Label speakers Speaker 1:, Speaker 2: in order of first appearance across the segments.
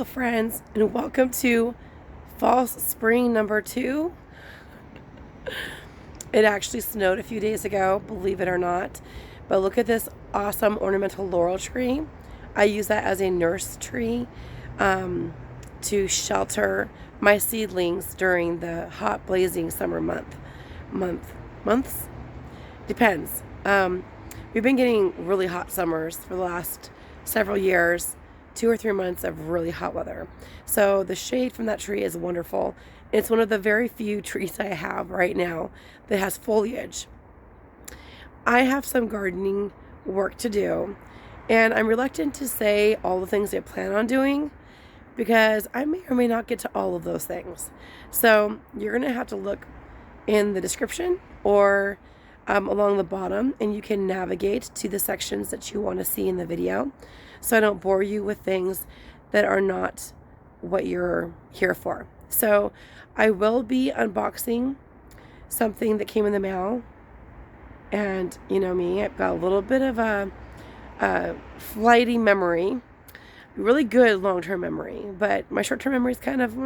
Speaker 1: friends, and welcome to false spring number 2. It actually snowed a few days ago, believe it or not. But look at this awesome ornamental laurel tree. I use that as a nurse tree to shelter my seedlings during the hot blazing summer months? Depends. We've been getting really hot summers for the last several years, 2 or 3 months of really hot weather. So the shade from that tree is wonderful. It's one of the very few trees I have right now that has foliage. I have some gardening work to do, and I'm reluctant to say all the things I plan on doing because I may or may not get to all of those things. So you're going to have to look in the description or along the bottom, and you can navigate to the sections that you want to see in the video, so I don't bore you with things that are not what you're here for. So I will be unboxing something that came in the mail, and you know me, I've got a little bit of a flighty memory, really good long-term memory, but my short-term memory is kind of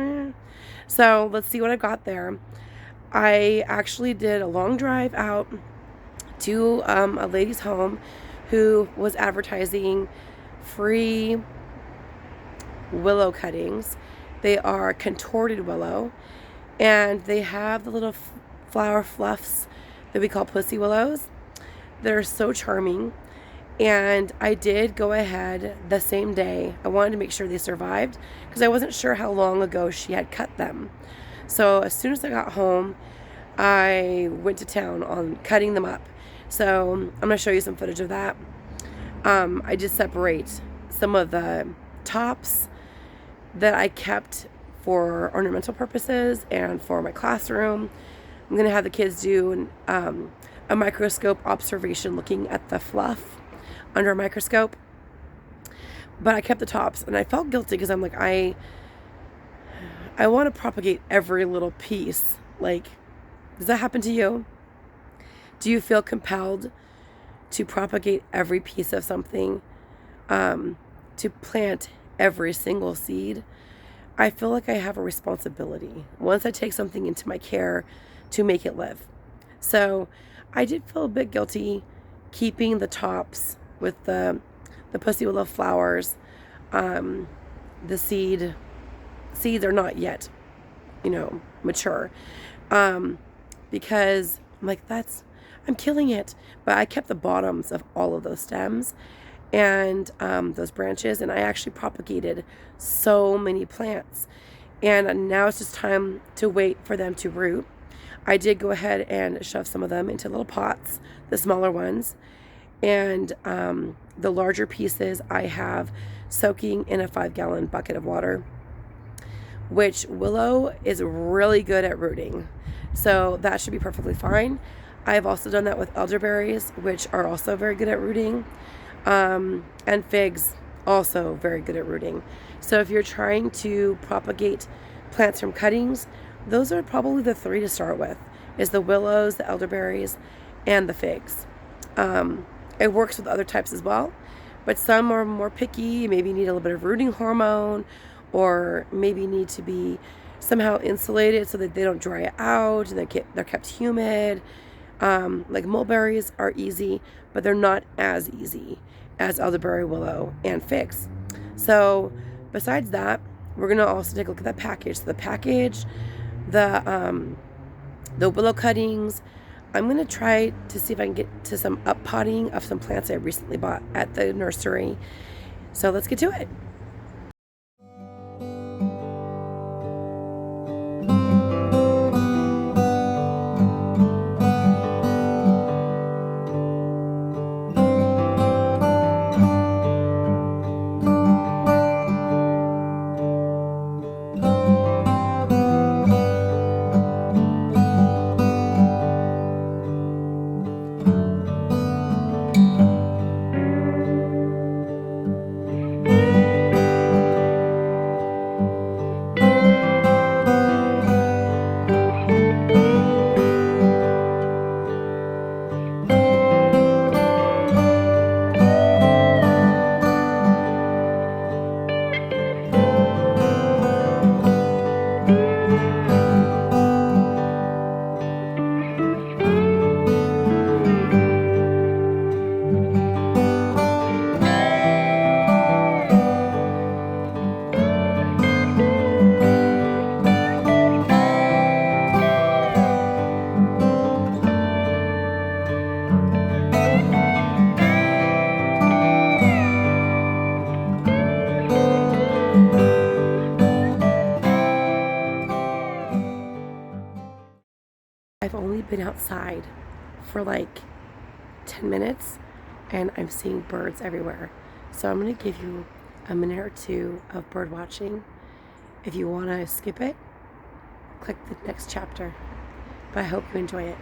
Speaker 1: So let's see what I got there. I actually did a long drive out to a lady's home who was advertising free willow cuttings. They are contorted willow, and they have the little flower fluffs that we call pussy willows. They're so charming, and I did go ahead the same day. I wanted to make sure they survived because I wasn't sure how long ago she had cut them. So as soon as I got home, I went to town on cutting them up. So I'm going to show you some footage of that. I just separate some of the tops that I kept for ornamental purposes and for my classroom. I'm going to have the kids do a microscope observation looking at the fluff under a microscope. But I kept the tops, and I felt guilty because I'm like, I want to propagate every little piece. Like, does that happen to you? Do you feel compelled to propagate every piece of something, to plant every single seed? I feel like I have a responsibility once I take something into my care to make it live. So I did feel a bit guilty keeping the tops with the pussy willow flowers. The seeds are not yet, mature, because I'm like, I'm killing it. But I kept the bottoms of all of those stems and those branches, and I actually propagated so many plants. And now it's just time to wait for them to root. I did go ahead and shove some of them into little pots, the smaller ones, and the larger pieces I have soaking in a 5-gallon bucket of water, which Willow is really good at rooting. So that should be perfectly fine. I've also done that with elderberries, which are also very good at rooting, and figs, also very good at rooting. So if you're trying to propagate plants from cuttings, those are probably the 3 to start with, is the willows, the elderberries, and the figs. It works with other types as well, but some are more picky, maybe need a little bit of rooting hormone, or maybe need to be somehow insulated so that they don't dry out and they're kept humid. Like mulberries are easy, but they're not as easy as elderberry, willow, and figs. So besides that, we're going to also take a look at that package. So the package, the willow cuttings, I'm going to try to see if I can get to some uppotting of some plants I recently bought at the nursery. So let's get to it. I've only been outside for like 10 minutes and I'm seeing birds everywhere. So I'm going to give you a minute or two of bird watching. If you want to skip it, click the next chapter. But I hope you enjoy it.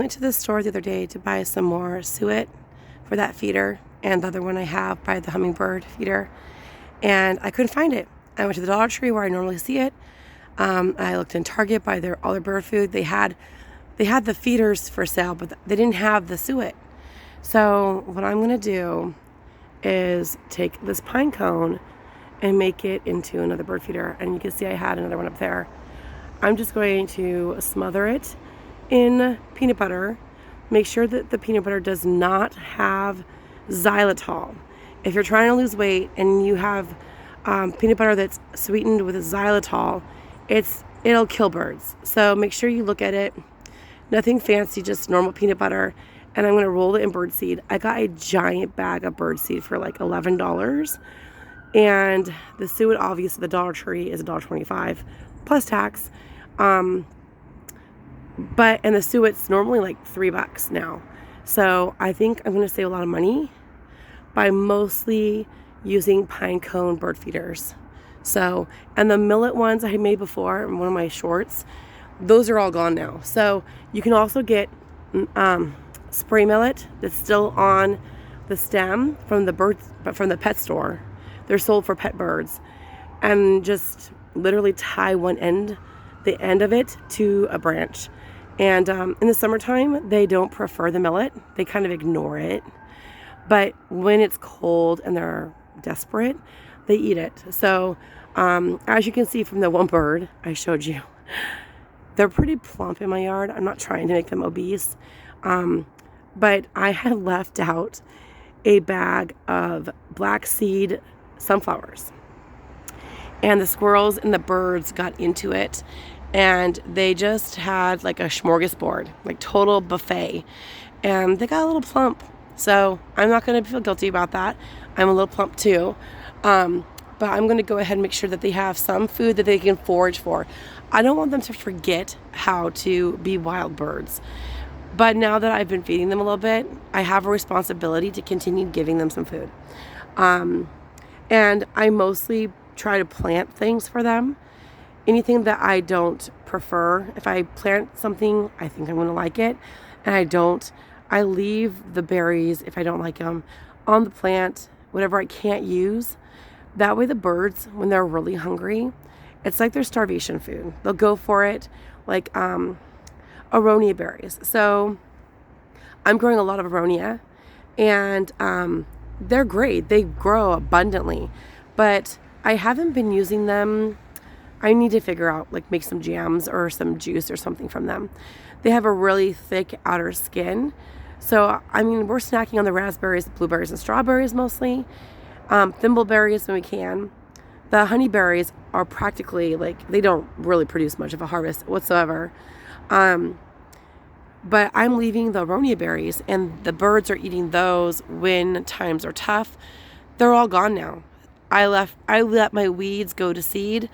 Speaker 1: went to the store the other day to buy some more suet for that feeder and the other one I have by the hummingbird feeder, and I couldn't find it. I went to the Dollar Tree where I normally see it. I looked in Target by all their bird food. They had the feeders for sale, but they didn't have the suet. So what I'm gonna do is take this pine cone and make it into another bird feeder. And you can see I had another one up there. I'm just going to smother it in peanut butter. Make sure that the peanut butter does not have xylitol. If you're trying to lose weight and you have peanut butter that's sweetened with xylitol, it'll kill birds. So make sure you look at it. Nothing fancy, just normal peanut butter. And I'm gonna roll it in birdseed. I got a giant bag of birdseed for like $11. And the suet, obviously, the Dollar Tree is $1.25 plus tax. And the suet's normally like $3 now. So I think I'm gonna save a lot of money by mostly using Pinecone bird feeders. So, and the millet ones I had made before in one of my shorts, those are all gone now. So you can also get spray millet that's still on the stem from the pet store. They're sold for pet birds, and just literally tie the end of it to a branch, And in the summertime, they don't prefer the millet. They kind of ignore it. But when it's cold and they're desperate, they eat it. So as you can see from the one bird I showed you, they're pretty plump in my yard. I'm not trying to make them obese. But I had left out a bag of black seed sunflowers. And the squirrels and the birds got into it. And they just had like a smorgasbord, like total buffet. And they got a little plump. So I'm not going to feel guilty about that. I'm a little plump too. But I'm going to go ahead and make sure that they have some food that they can forage for. I don't want them to forget how to be wild birds. But now that I've been feeding them a little bit, I have a responsibility to continue giving them some food. And I mostly try to plant things for them. Anything that I don't prefer, if I plant something, I think I'm going to like it. And I don't, I leave the berries, if I don't like them, on the plant, whatever I can't use. That way the birds, when they're really hungry, it's like their starvation food. They'll go for it, like aronia berries. So I'm growing a lot of aronia, and they're great. They grow abundantly, but I haven't been using them. I need to figure out, like, make some jams or some juice or something from them. They have a really thick outer skin. So, I mean, we're snacking on the raspberries, blueberries, and strawberries mostly. Thimbleberries when we can. The honeyberries are practically, like, they don't really produce much of a harvest whatsoever. But I'm leaving the aronia berries, and the birds are eating those when times are tough. They're all gone now. I let my weeds go to seed.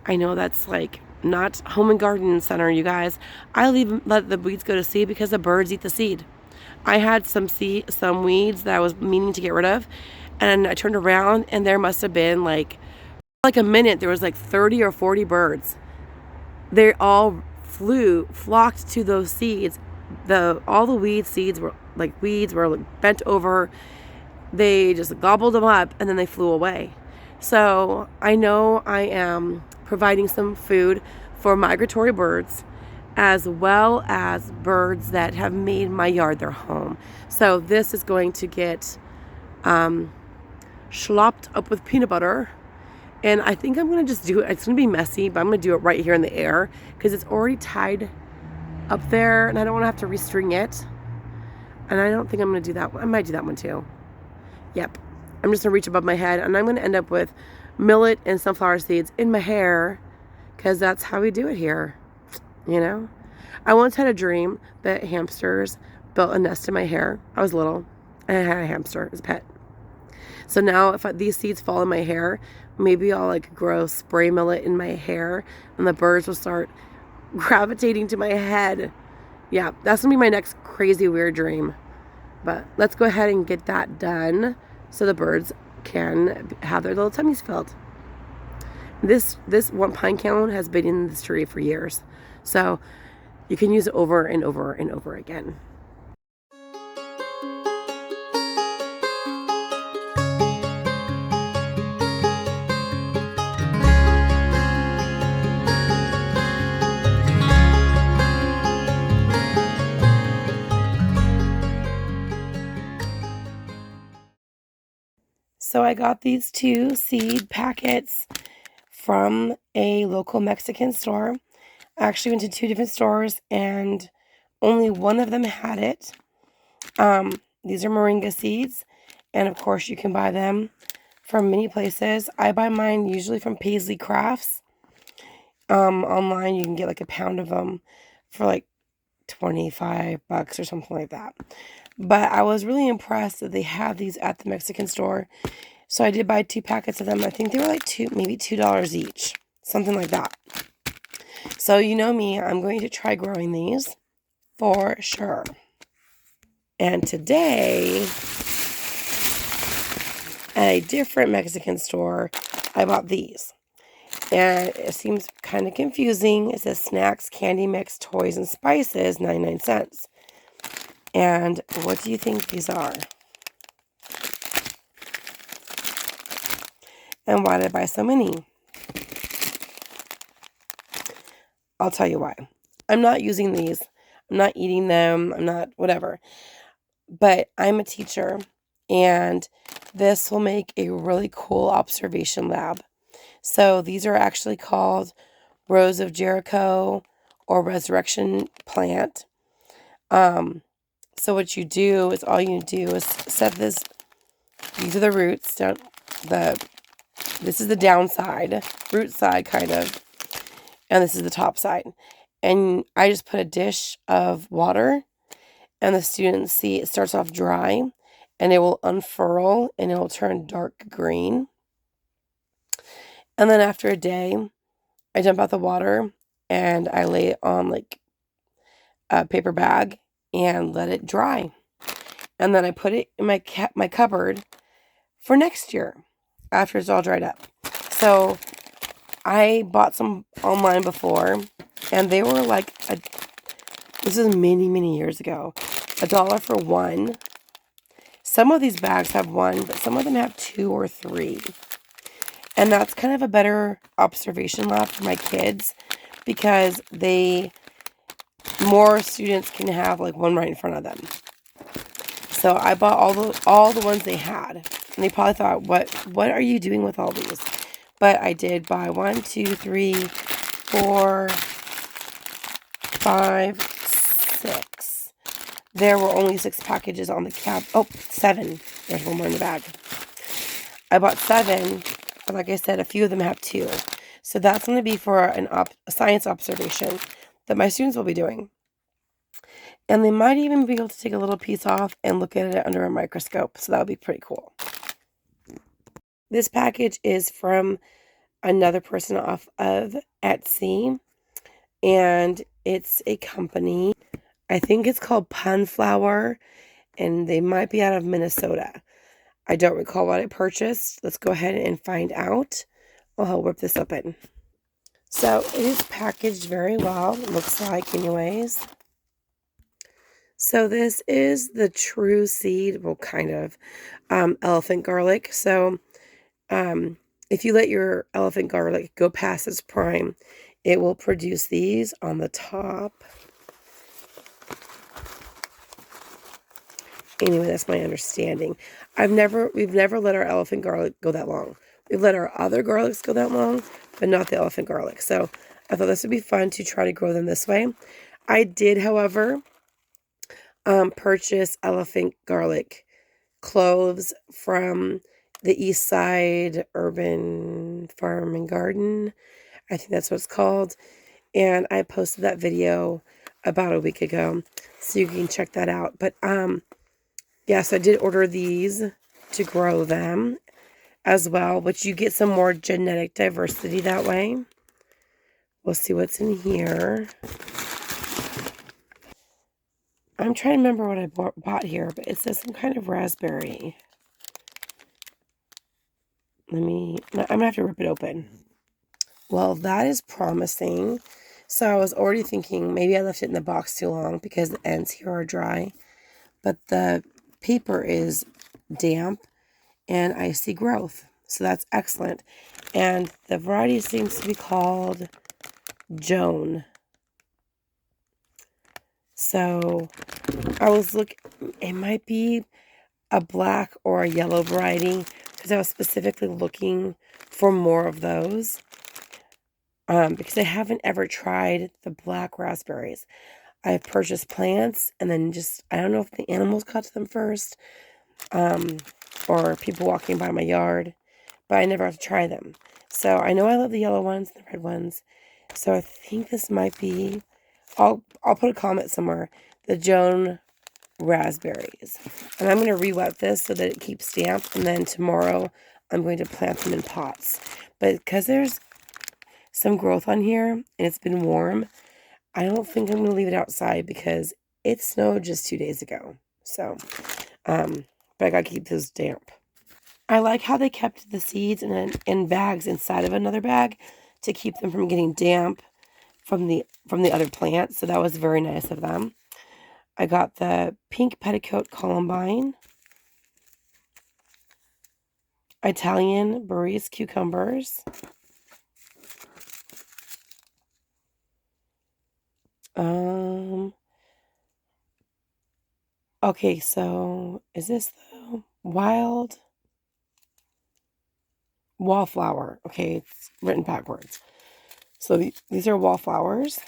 Speaker 1: I know that's like not home and garden center, you guys. Let the weeds go to seed because the birds eat the seed. I had some weeds that I was meaning to get rid of, and I turned around and there must have been like a minute. There was like 30 or 40 birds. They all flocked to those seeds. All the seeds were bent over. They just gobbled them up and then they flew away. So I know I am providing some food for migratory birds as well as birds that have made my yard their home. So this is going to get slopped up with peanut butter. And I think I'm going to just do it. It's going to be messy, but I'm going to do it right here in the air because it's already tied up there and I don't want to have to restring it. And I don't think I'm going to do that one. I might do that one too. Yep. I'm just going to reach above my head and I'm going to end up with millet and sunflower seeds in my hair because that's how we do it here. You know? I once had a dream that hamsters built a nest in my hair. I was little and I had a hamster as a pet. So now if these seeds fall in my hair, maybe I'll like grow spray millet in my hair and the birds will start gravitating to my head. Yeah, that's going to be my next crazy weird dream. But let's go ahead and get that done so the birds can have their little tummies filled. This one pine cone has been in this tree for years. So you can use it over and over and over again. So I got these 2 seed packets from a local Mexican store. I actually went to 2 different stores and only one of them had it. These are Moringa Seeds, and of course you can buy them from many places. I buy mine usually from Paisley Crafts. Online you can get like a pound of them for like $25 or something like that. But I was really impressed that they have these at the Mexican store. So I did buy 2 packets of them. I think they were like maybe $2 each. Something like that. So you know me, I'm going to try growing these for sure. And today, at a different Mexican store, I bought these. And it seems kind of confusing. It says snacks, candy mix, toys, and spices, 99 cents. And what do you think these are? And why did I buy so many? I'll tell you why. I'm not using these I'm not eating them. I'm not whatever. But I'm a teacher, and this will make a really cool observation lab. So these are actually called Rose of Jericho or Resurrection Plant. So what you do is all you do is set this. These are the roots. This is the downside, root side kind of, and this is the top side. And I just put a dish of water, and the students see it starts off dry, and it will unfurl, and it will turn dark green. And then after a day, I dump out the water, and I lay it on like a paper bag and let it dry. And then I put it in my cupboard for next year after it's all dried up. So I bought some online before, and they were like, this is many, many years ago, $1 for one. Some of these bags have one, but some of them have 2 or 3. And that's kind of a better observation lab for my kids, because more students can have like one right in front of them. So I bought all the ones they had, and they probably thought, what are you doing with all these? But I did buy 1, 2, 3, 4, 5, 6. There were only 6 packages on the cab. Oh, 7. There's one more in the bag. I bought 7, but like I said, a few of them have 2. So that's going to be for a science observation that my students will be doing. And they might even be able to take a little piece off and look at it under a microscope. So that would be pretty cool. This package is from another person off of Etsy, and it's a company. I think it's called Punflower, and they might be out of Minnesota. I don't recall what I purchased. Let's go ahead and find out. I'll rip this open. So it is packaged very well, it looks like anyways. So this is the true seed, well, kind of, elephant garlic. So if you let your elephant garlic go past its prime, it will produce these on the top. Anyway, that's my understanding. We've never let our elephant garlic go that long. We've let our other garlics go that long, but not the elephant garlic. So I thought this would be fun to try to grow them this way. I did, however, purchase elephant garlic cloves from the East Side Urban Farm and Garden. I think that's what it's called. And I posted that video about a week ago, so you can check that out. But yes, I did order these to grow them as well, but you get some more genetic diversity that way. We'll see what's in here. I'm trying to remember what I bought here, but it says some kind of raspberry. I'm going to have to rip it open. Well, that is promising. So I was already thinking maybe I left it in the box too long because the ends here are dry. But the paper is damp and I see growth. So that's excellent. And the variety seems to be called Joan. So I was it might be a black or a yellow variety because I was specifically looking for more of those. Because I haven't ever tried the black raspberries. I've purchased plants and then I don't know if the animals got to them first, or people walking by my yard, but I never have to try them. So I know I love the yellow ones, the red ones. So I think this might be, I'll put a comment somewhere, the Joan raspberries. And I'm going to re-wet this so that it keeps damp, and then tomorrow I'm going to plant them in pots. But because there's some growth on here and it's been warm, I don't think I'm going to leave it outside because it snowed just 2 days ago. So, but I got to keep those damp. I like how they kept the seeds in bags inside of another bag to keep them from getting damp from the other plant. So that was very nice of them. I got the pink petticoat columbine, Italian Burries cucumbers, Okay, so is this the wild wallflower? Okay, it's written backwards. So these are wallflowers.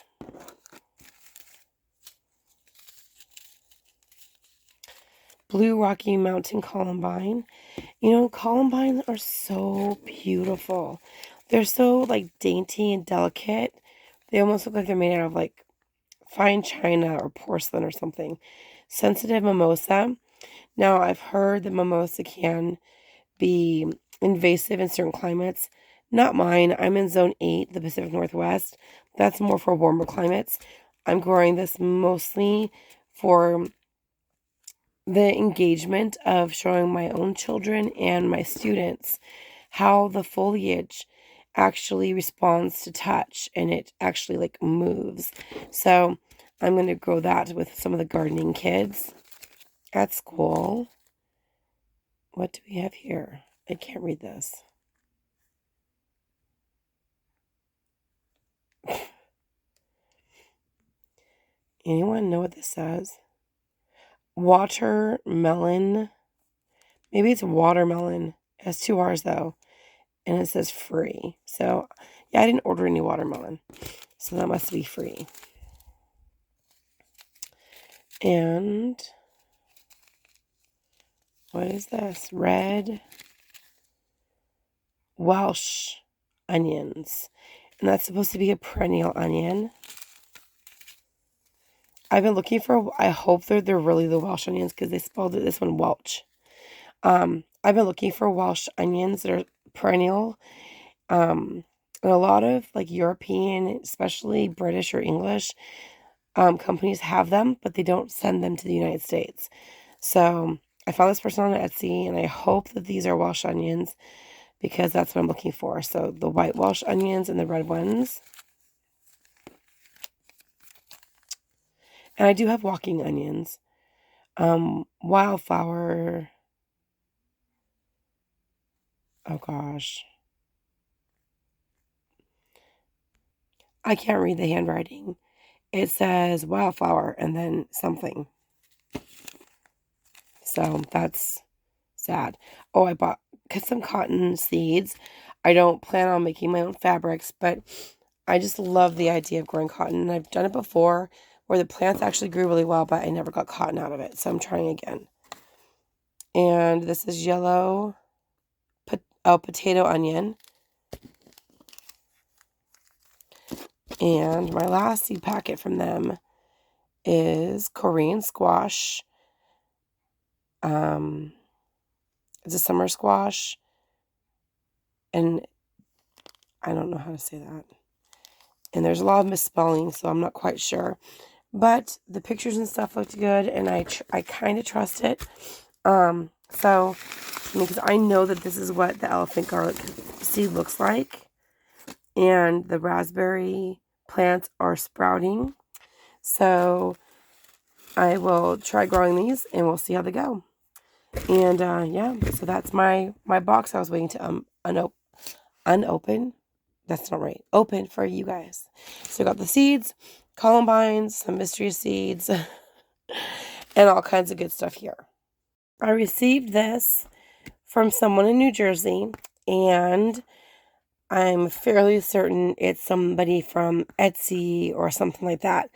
Speaker 1: Blue Rocky Mountain Columbine. You know, columbines are so beautiful. They're so, like, dainty and delicate. They almost look like they're made out of, like, fine china or porcelain or something. Sensitive mimosa. Now, I've heard that mimosa can be invasive in certain climates. Not mine. I'm in Zone 8, the Pacific Northwest. That's more for warmer climates. I'm growing this mostly for the engagement of showing my own children and my students how the foliage actually responds to touch, and it actually, like, moves. So I'm going to grow that with some of the gardening kids at school. What do we have here? I can't read this. Anyone know what this says? Watermelon. Maybe it's watermelon. It has 2 R's though. And it says free. So, yeah, I didn't order any watermelon. So that must be free. And what is this? Red Welsh onions. And that's supposed to be a perennial onion. I've been looking for, I hope they're really the Welsh onions because they spelled it, this one Welch. I've been looking for Welsh onions that are perennial. And a lot of, like, European, especially British or English, companies have them, but they don't send them to the United States. So I found this person on Etsy, and I hope that these are Welsh onions because that's what I'm looking for. So the white Welsh onions and the red ones. And I do have walking onions. Wildflower. Oh gosh. I can't read the handwriting. It says wildflower and then something. So that's sad. Oh, I bought some cotton seeds. I don't plan on making my own fabrics, but I just love the idea of growing cotton. And I've done it before where the plants actually grew really well, but I never got cotton out of it. So I'm trying again. And this is yellow potato onion. And my last seed packet from them is Korean squash. It's a summer squash. And I don't know how to say that. And there's a lot of misspelling, so I'm not quite sure. But the pictures and stuff looked good, and I kind of trust it. So, because I know that this is what the elephant garlic seed looks like. And the raspberry plants are sprouting. So, I will try growing these, and we'll see how they go. And, yeah, so that's my box I was waiting to unopen. That's not right. Open for you guys. So I got the seeds, columbines, some mystery seeds, and all kinds of good stuff here. I received this from someone in New Jersey, and I'm fairly certain it's somebody from Etsy or something like that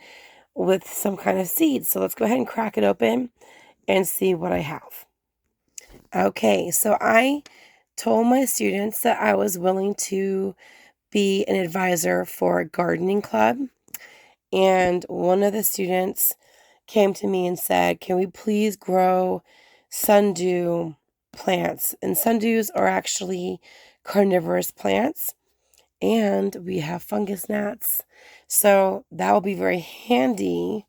Speaker 1: with some kind of seeds. So let's go ahead and crack it open and see what I have. Okay, so I told my students that I was willing to be an advisor for a gardening club. And one of the students came to me and said, can we please grow sundew plants? And sundews are actually carnivorous plants. And we have fungus gnats. So that will be very handy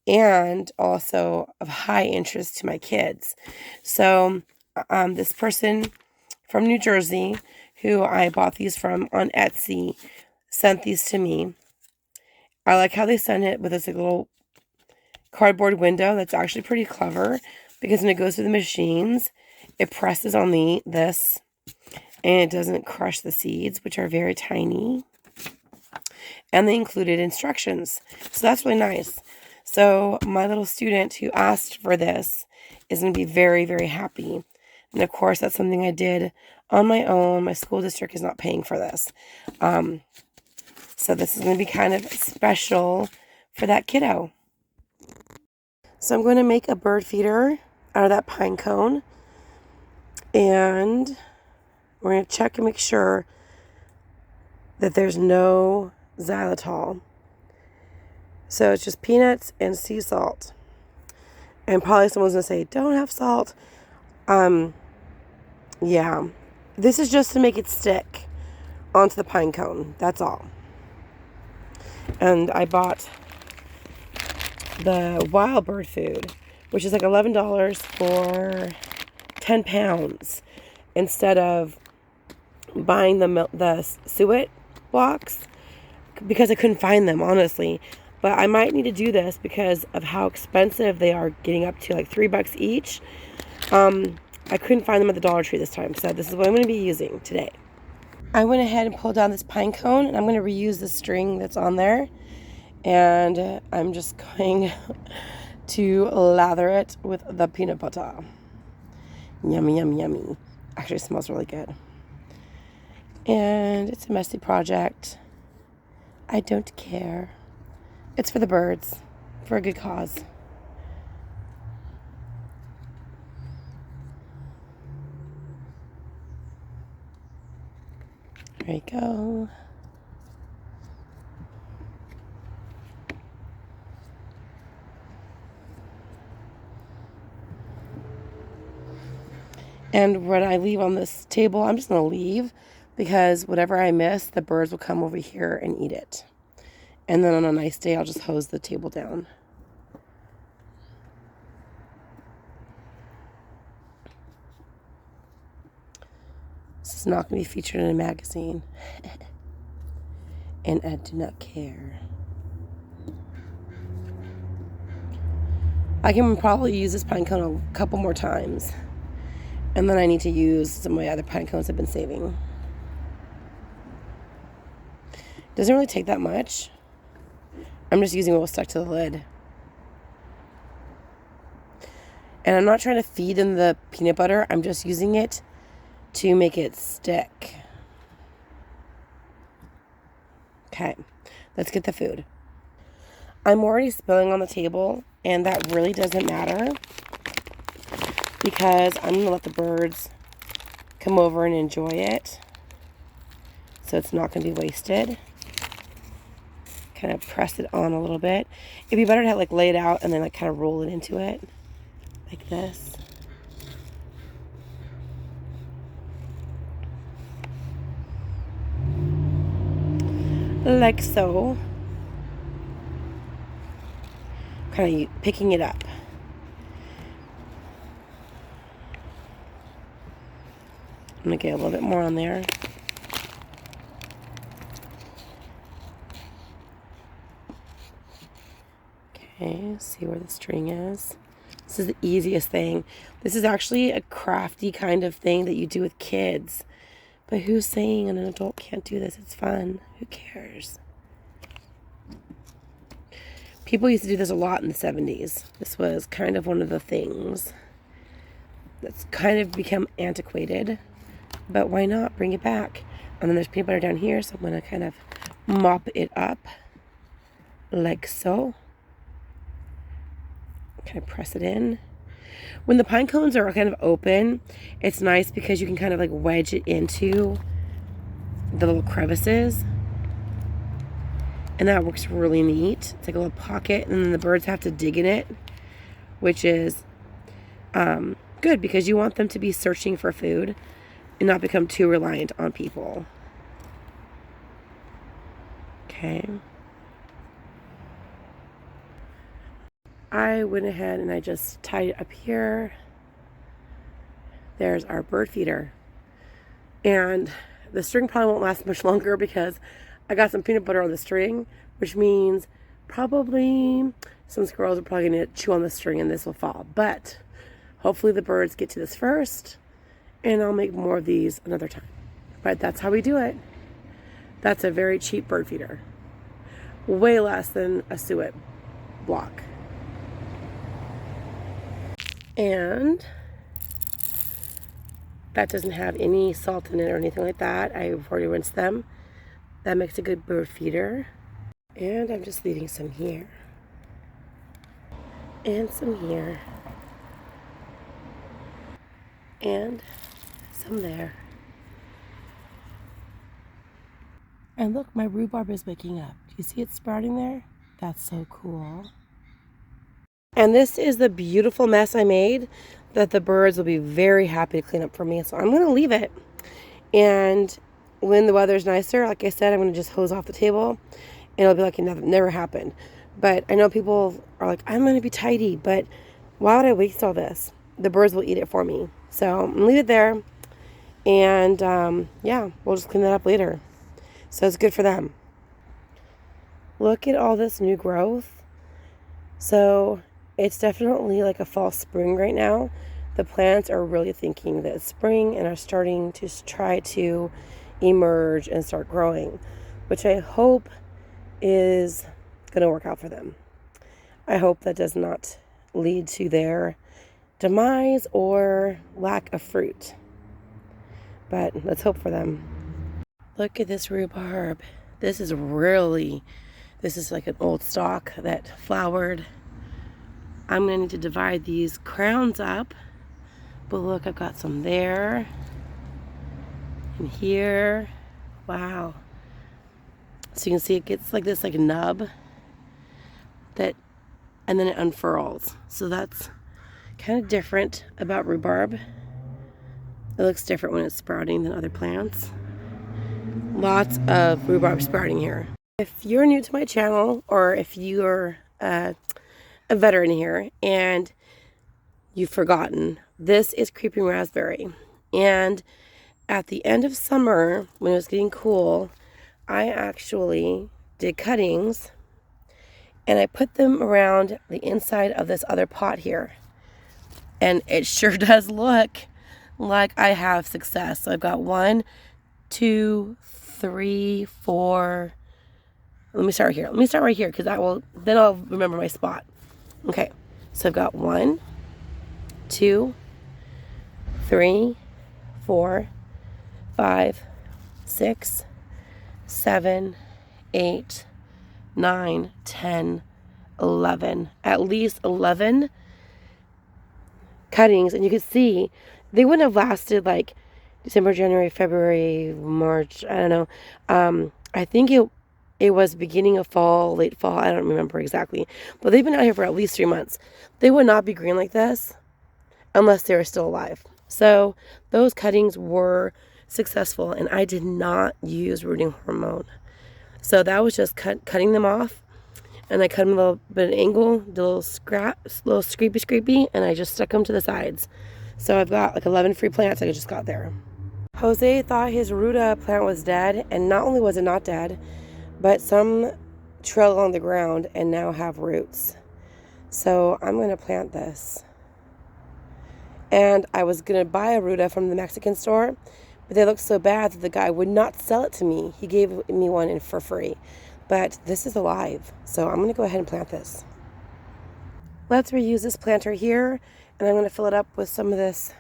Speaker 1: and also of high interest to my kids. So this person from New Jersey, who I bought these from on Etsy, sent these to me. I like how they sent it with this little cardboard window. That's actually pretty clever because when it goes through the machines, it presses on this and it doesn't crush the seeds, which are very tiny. And they included instructions. So that's really nice. So my little student who asked for this is going to be very, very happy. And of course, that's something I did on my own. My school district is not paying for this. So this is going to be kind of special for that kiddo. So I'm going to make a bird feeder out of that pine cone. And we're going to check and make sure that there's no xylitol. So it's just peanuts and sea salt. And probably someone's going to say, don't have salt. Yeah. This is just to make it stick onto the pine cone. That's all. And I bought the wild bird food, which is like $11 for 10 pounds instead of buying the Suet blocks because I couldn't find them, honestly. But I might need to do this because of how expensive they are, getting up to like $3 each. I couldn't find them at the Dollar Tree this time, so this is what I'm going to be using today. I went ahead and pulled down this pine cone, and I'm going to reuse the string that's on there. And I'm just going to lather it with the peanut butter. Yummy, yummy, yummy. Actually, it smells really good. And it's a messy project. I don't care. It's for the birds, for a good cause. There you go. And what I leave on this table, I'm just going to leave because whatever I miss, the birds will come over here and eat it. And then on a nice day, I'll just hose the table down. This is not going to be featured in a magazine. And I do not care. I can probably use this pine cone a couple more times. And then I need to use some of my other pine cones I've been saving. Doesn't really take that much. I'm just using what will stuck to the lid. And I'm not trying to feed in the peanut butter. I'm just using it to make it stick. Okay, let's get the food. I'm already spilling on the table, and that really doesn't matter because I'm going to let the birds come over and enjoy it. So it's not going to be wasted. Kind of press it on a little bit. It'd be better to like lay it out and then like kind of roll it into it like this. Like so. Kind of picking it up. I'm going to get a little bit more on there. Okay, see where the string is. This is the easiest thing. This is actually a crafty kind of thing that you do with kids. But who's saying an adult can't do this? It's fun. Who cares? People used to do this a lot in the 70s. This was kind of one of the things that's kind of become antiquated. But why not bring it back? And then there's peanut butter down here, so I'm going to kind of mop it up like so. Kind of press it in. When the pine cones are kind of open, it's nice because you can kind of like wedge it into the little crevices. And that works really neat. It's like a little pocket, and then the birds have to dig in it, which is good because you want them to be searching for food and not become too reliant on people. Okay. I went ahead and I just tied it up here. There's our bird feeder. And the string probably won't last much longer because I got some peanut butter on the string, which means probably some squirrels are probably going to chew on the string and this will fall. But hopefully the birds get to this first, and I'll make more of these another time. But that's how we do it. That's a very cheap bird feeder. Way less than a Suet block. And that doesn't have any salt in it or anything like that. I've already rinsed them. That makes a good bird feeder. And I'm just leaving some here. And some here. And some there. And look, my rhubarb is waking up. Do you see it sprouting there? That's so cool. And this is the beautiful mess I made that the birds will be very happy to clean up for me. So I'm going to leave it. And when the weather's nicer, like I said, I'm going to just hose off the table. And it'll be like it never happened. But I know people are like, I'm going to be tidy. But why would I waste all this? The birds will eat it for me. So I'm going to leave it there. And yeah, we'll just clean that up later. So it's good for them. Look at all this new growth. So it's definitely like a fall spring right now. The plants are really thinking that it's spring and are starting to try to emerge and start growing, which I hope is going to work out for them. I hope that does not lead to their demise or lack of fruit. But let's hope for them. Look at this rhubarb. This is like an old stalk that flowered. I'm going to need to divide these crowns up. But look, I've got some there. And here. Wow. So you can see it gets like this, like a nub. And then it unfurls. So that's kind of different about rhubarb. It looks different when it's sprouting than other plants. Lots of rhubarb sprouting here. If you're new to my channel, or if you're a veteran here and you've forgotten, this is creeping raspberry. And at the end of summer, when it was getting cool, I actually did cuttings and I put them around the inside of this other pot here. And it sure does look like I have success. So I've got 1, 2, 3, 4. Let me start here. Let me start right here because then I'll remember my spot. Okay, so I've got 1, 2, 3, 4, 5, 6, 7, 8, 9, 10, 11. At least 11 cuttings, and you can see they wouldn't have lasted like December, January, February, March. I don't know. I think it was beginning of fall, late fall. I don't remember exactly. But they've been out here for at least 3 months. They would not be green like this unless they were still alive. So those cuttings were successful, and I did not use rooting hormone. So that was just cutting them off. And I cut them a little bit at an angle, did a little scrapey, and I just stuck them to the sides. So I've got like 11 free plants I just got there. Jose thought his Ruda plant was dead, and not only was it not dead, but some trail along the ground and now have roots. So I'm going to plant this. And I was going to buy a Ruda from the Mexican store, but they looked so bad that the guy would not sell it to me. He gave me one in for free. But this is alive, so I'm going to go ahead and plant this. Let's reuse this planter here, and I'm going to fill it up with some of this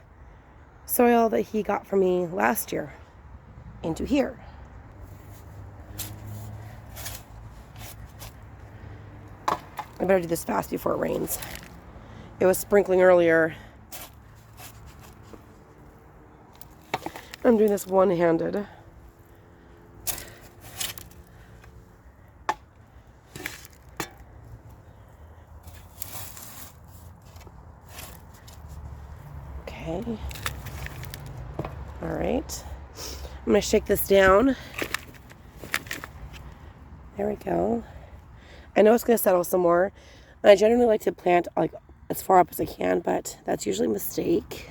Speaker 1: soil that he got from me last year into here. I better do this fast before it rains. It was sprinkling earlier. I'm doing this one-handed. Okay. All right. I'm going to shake this down. There we go. I know it's going to settle some more. And I generally like to plant like as far up as I can, but that's usually a mistake.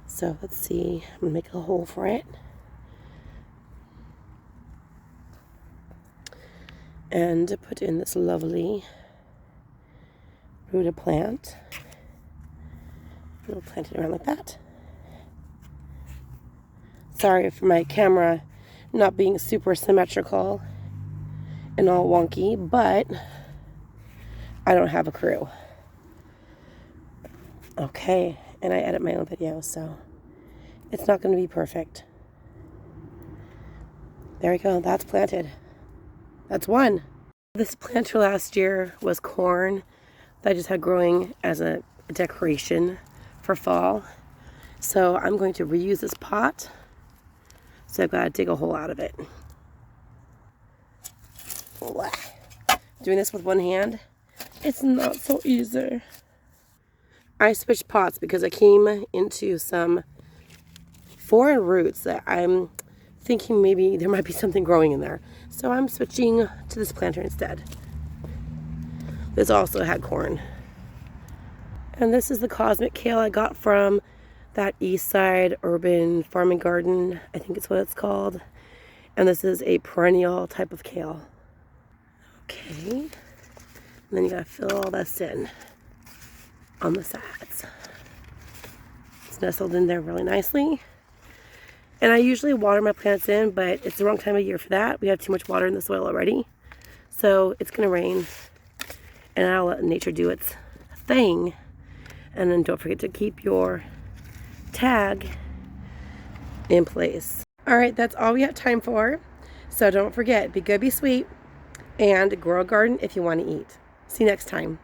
Speaker 1: So let's see. I'm going to make a hole for it. And put in this lovely Ruda plant. We'll plant it around like that. Sorry for my camera not being super symmetrical and all wonky, but I don't have a crew. Okay, and I edit my own videos, so it's not going to be perfect. There we go, that's planted. That's one. This planter last year was corn that I just had growing as a decoration for fall. So I'm going to reuse this pot. So I've got to dig a hole out of it. Doing this with one hand, it's not so easy. I switched pots because I came into some foreign roots that I'm thinking maybe there might be something growing in there. So I'm switching to this planter instead. This also had corn. And this is the Cosmic Kale I got from that East Side Urban Farming Garden. I think it's what it's called. And this is a perennial type of kale. Okay. And then you gotta fill all this in on the sides. It's nestled in there really nicely. And I usually water my plants in, but it's the wrong time of year for that. We have too much water in the soil already. So it's gonna rain. And I'll let nature do its thing. And then don't forget to keep your tag in place. All right, that's all we have time for. So don't forget, be good, be sweet, and grow a garden if you want to eat. See you next time.